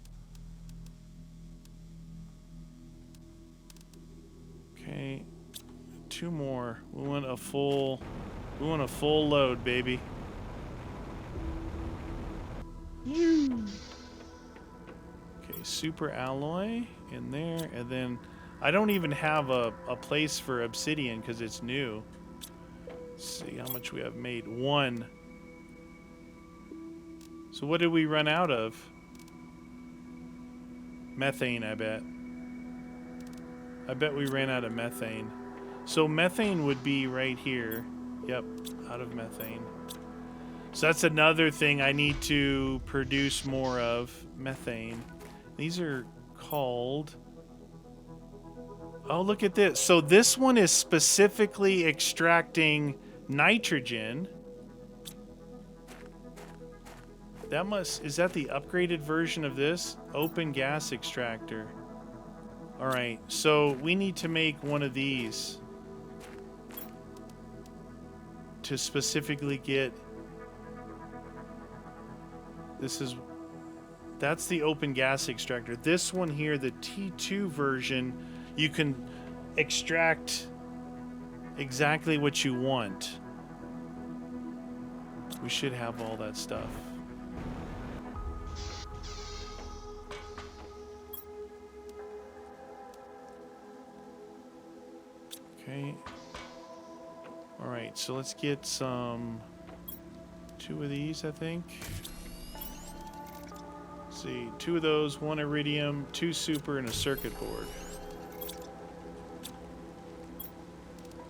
Okay, 2 more. We want a full load, baby. Okay, super alloy in there, and then I don't even have a place for obsidian because it's new. Let's see how much we have made. 1. So what did we run out of? Methane, I bet. I bet we ran out of methane. So methane would be right here. Yep, out of methane. So that's another thing I need to produce more of, methane. These are called... Oh, look at this. So this one is specifically extracting nitrogen. Is that the upgraded version of this? Open gas extractor. All right, so we need to make one of these to specifically get... That's the open gas extractor. This one here, the T2 version, you can extract exactly what you want. We should have all that stuff. Okay. All right, so let's get some 2 of these, I think. Let's see, 2 of those, 1 iridium, 2 super, and a circuit board.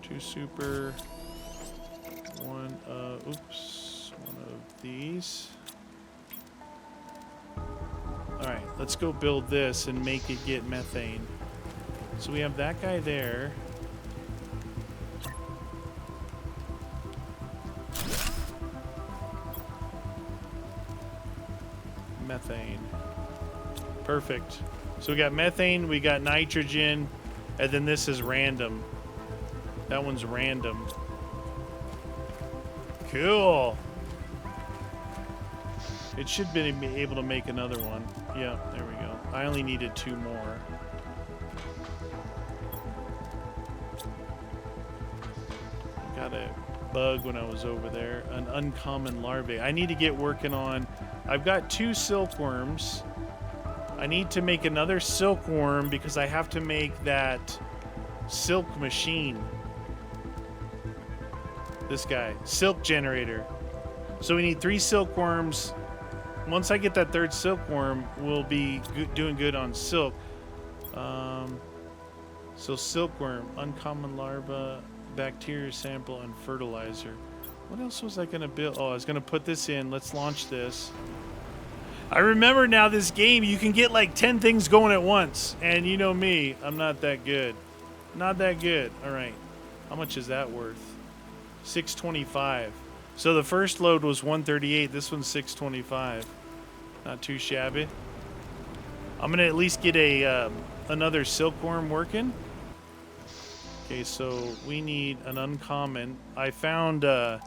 2 super, 1 of these. All right, let's go build this and make it get methane. So we have that guy there. Methane. Perfect. So we got methane, we got nitrogen, and then this is random. That one's random. Cool. It should be able to make another one. Yeah, there we go. I only needed 2 more. Got a bug when I was over there. An uncommon larvae. I need to get working on... I've got 2 silkworms. I need to make another silkworm because I have to make that silk machine. This guy. Silk generator. So we need 3 silkworms. Once I get that 3rd silkworm, we'll be doing good on silk. So silkworm, uncommon larva, bacteria sample and fertilizer. What else was I gonna build? Oh, I was gonna put this in. Let's launch this. I remember now this game, you can get like 10 things going at once. And you know me, I'm not that good. Not that good. All right. How much is that worth? 625. So the first load was 138. This one's 625. Not too shabby. I'm gonna at least get a another silkworm working. Okay, so we need an uncommon. I found a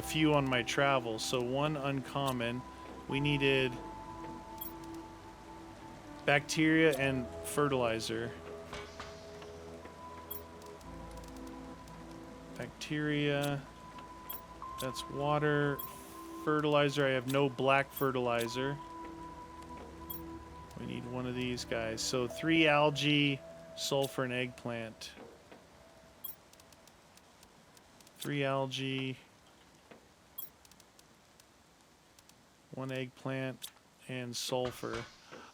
few on my travels. So one uncommon. We needed bacteria and fertilizer. Bacteria. That's water. Fertilizer. I have no black fertilizer. We need one of these guys. So 3 algae, sulfur, and eggplant. 3 algae. 1 eggplant and sulfur.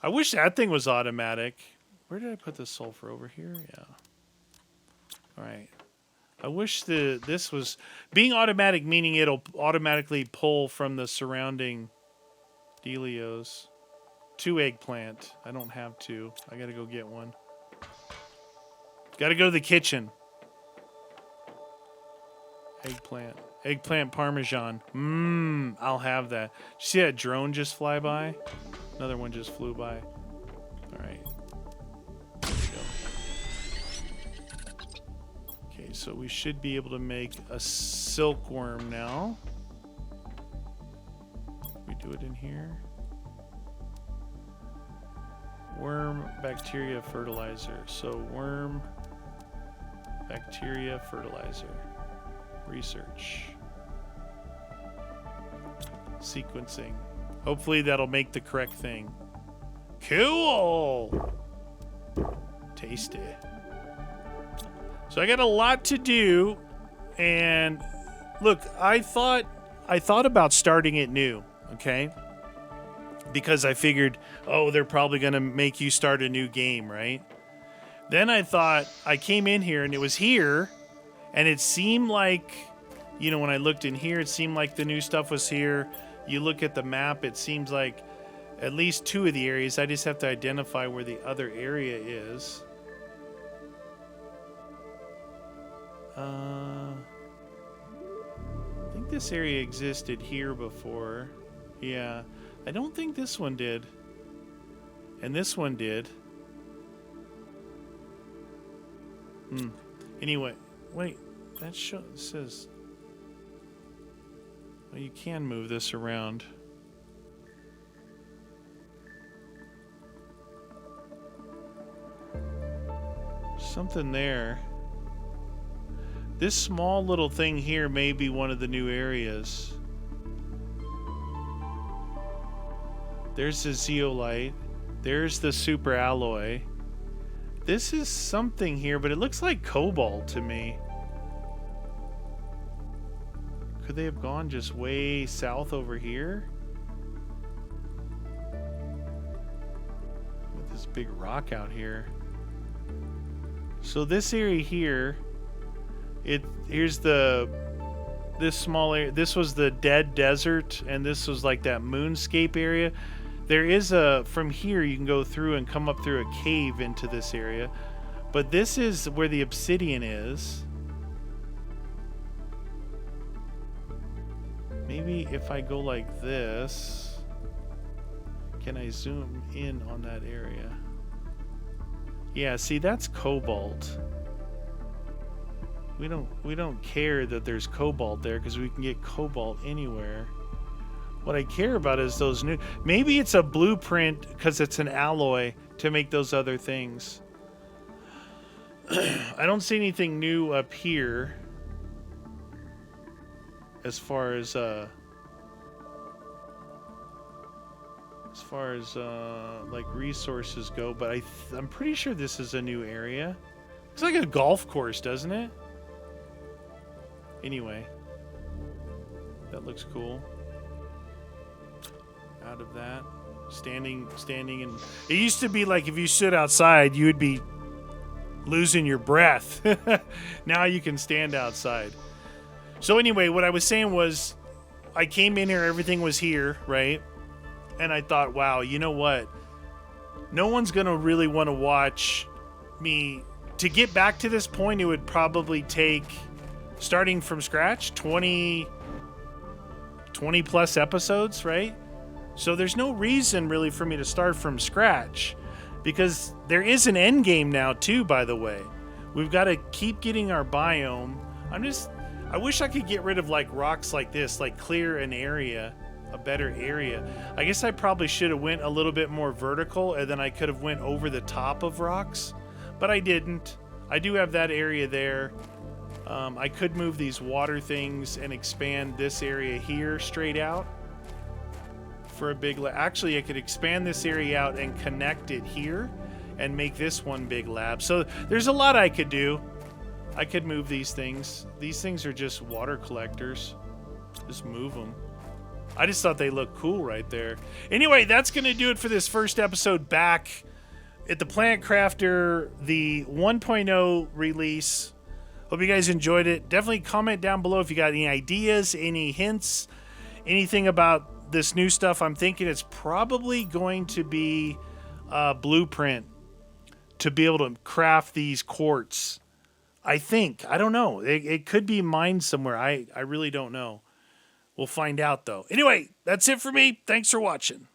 I wish that thing was automatic. Where did I put the sulfur? Over here? Yeah. All right. I wish this was being automatic, meaning it'll automatically pull from the surrounding dealios. 2 eggplant. I don't have 2. I gotta go get one. Gotta go to the kitchen. Eggplant. Eggplant parmesan. I'll have that. Did you see that drone just fly by? Another one just flew by. All right. There we go. Okay, so we should be able to make a silkworm now. We do it in here. Worm, bacteria, fertilizer. So worm, bacteria, fertilizer. Research. Sequencing. Hopefully that'll make the correct thing. Cool! Tasty. So I got a lot to do, and look, I thought about starting it new, okay? Because I figured, oh, they're probably gonna make you start a new game, right? Then I thought, I came in here and it was here, and it seemed like, you know, when I looked in here, it seemed like the new stuff was here. You look at the map, it seems like at least 2 of the areas. I just have to identify where the other area is. I think this area existed here before. Yeah. I don't think this one did. And this one did. Anyway, wait. That says... Well, you can move this around. Something there. This small little thing here may be one of the new areas. There's the zeolite. There's the super alloy. This is something here, but it looks like cobalt to me. Could they have gone just way south over here? With this big rock out here. So this area here, here's this small area. This was the dead desert, and this was like that moonscape area. There is from here you can go through and come up through a cave into this area. But this is where the obsidian is. Maybe if I go like this, can I zoom in on that area? Yeah, see, that's cobalt. We don't care that there's cobalt there because we can get cobalt anywhere. What I care about is those new... Maybe it's a blueprint because it's an alloy to make those other things. I don't see anything new up here. As far as like resources go, but I'm pretty sure this is a new area. It's like a golf course, doesn't it? Anyway, that looks cool. Out of that, standing, and it used to be like if you stood outside, you would be losing your breath. Now you can stand outside. So anyway, what I was saying was I came in here, everything was here, right? And I thought, wow, you know what? No one's going to really want to watch me. To get back to this point, it would probably take, starting from scratch, 20 plus episodes, right? So there's no reason really for me to start from scratch, because there is an end game now too, by the way. We've got to keep getting our biome. I wish I could get rid of like rocks like this, like clear an area, a better area. I guess I probably should have went a little bit more vertical, and then I could have went over the top of rocks, but I didn't. I do have that area there. I could move these water things and expand this area here straight out for a big actually I could expand this area out and connect it here and make this one big lab. So there's a lot I could do. I could move these things. These things are just water collectors. Just move them. I just thought they looked cool right there. Anyway, that's going to do it for this first episode back at the Planet Crafter, the 1.0 release. Hope you guys enjoyed it. Definitely comment down below if you got any ideas, any hints, anything about this new stuff. I'm thinking it's probably going to be a blueprint to be able to craft these quartz. I think. I don't know. It could be mined somewhere. I really don't know. We'll find out, though. Anyway, that's it for me. Thanks for watching.